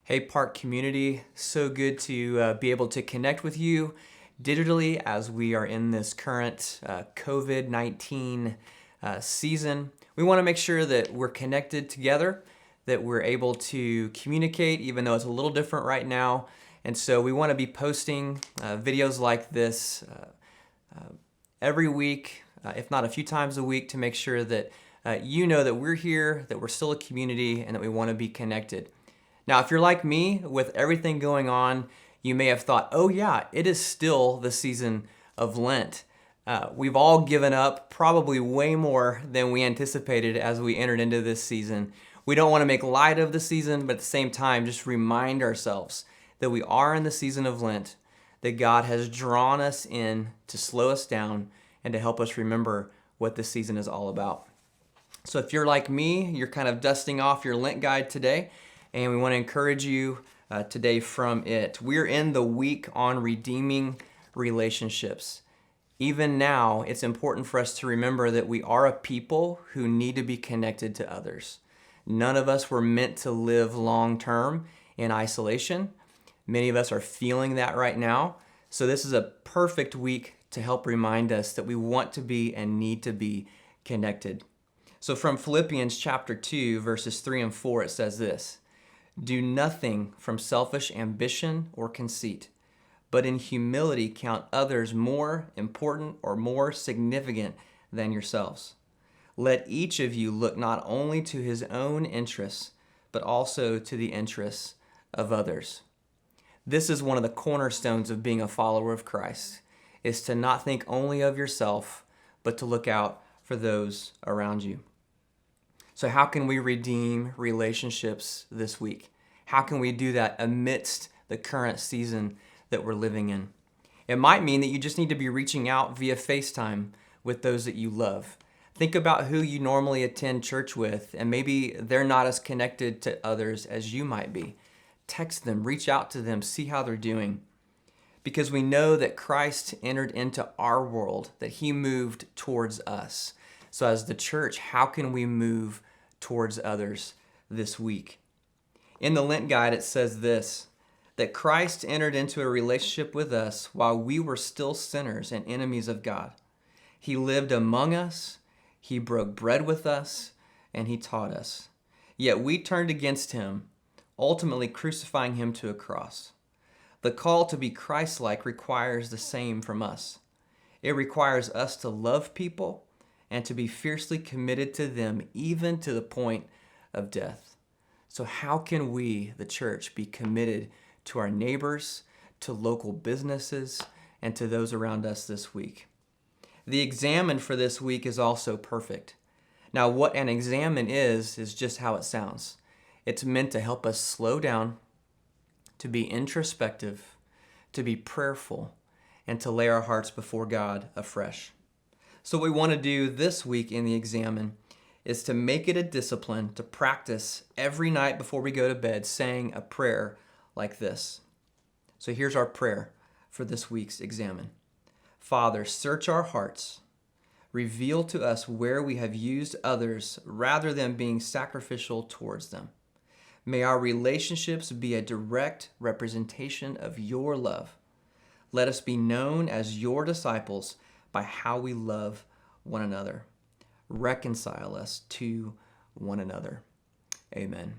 Hey, Park community, so good to be able to connect with you digitally as we are in this current COVID-19 season. We want to make sure that we're connected together, that we're able to communicate, even though it's a little different right now. And so we want to be posting videos like this every week, if not a few times a week, to make sure that you know that we're here, that we're still a community, and that we want to be connected. Now, if you're like me, with everything going on, you may have thought, oh yeah, it is still the season of Lent. We've all given up probably way more than we anticipated as we entered into this season. We don't want to make light of the season, but at the same time, just remind ourselves that we are in the season of Lent, that God has drawn us in to slow us down and to help us remember what this season is all about. So if you're like me, you're kind of dusting off your Lent guide today, and we want to encourage you today from it. We're in the week on redeeming relationships. Even now, it's important for us to remember that we are a people who need to be connected to others. None of us were meant to live long-term in isolation. Many of us are feeling that right now. So this is a perfect week to help remind us that we want to be and need to be connected. So from Philippians chapter 2, verses 3 and 4, it says this: "Do nothing from selfish ambition or conceit, but in humility count others more important or more significant than yourselves. Let each of you look not only to his own interests, but also to the interests of others." This is one of the cornerstones of being a follower of Christ, is to not think only of yourself, but to look out for those around you. So how can we redeem relationships this week? How can we do that amidst the current season that we're living in? It might mean that you just need to be reaching out via FaceTime with those that you love. Think about who you normally attend church with, and maybe they're not as connected to others as you might be. Text them, reach out to them, see how they're doing. Because we know that Christ entered into our world, that he moved towards us. So as the church, how can we move towards others this week? In the Lent guide, it says this, that Christ entered into a relationship with us while we were still sinners and enemies of God. He lived among us, he broke bread with us, and he taught us. Yet we turned against him, ultimately crucifying him to a cross. The call to be Christ-like requires the same from us. It requires us to love people and to be fiercely committed to them, even to the point of death. So how can we, the church, be committed to our neighbors, to local businesses, and to those around us this week? The examine for this week is also perfect. Now, what an examine is just how it sounds. It's meant to help us slow down, to be introspective, to be prayerful, and to lay our hearts before God afresh. So what we want to do this week in the examine is to make it a discipline to practice every night before we go to bed saying a prayer like this. So here's our prayer for this week's examine. Father, search our hearts. Reveal to us where we have used others rather than being sacrificial towards them. May our relationships be a direct representation of your love. Let us be known as your disciples by how we love one another. Reconcile us to one another. Amen.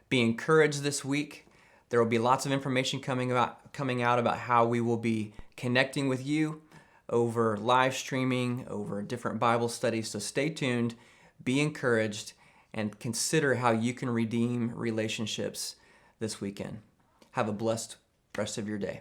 Be encouraged this week. There will be lots of information coming out about how we will be connecting with you over live streaming, over different Bible studies. So stay tuned, be encouraged, and consider how you can redeem relationships this weekend. Have a blessed rest of your day.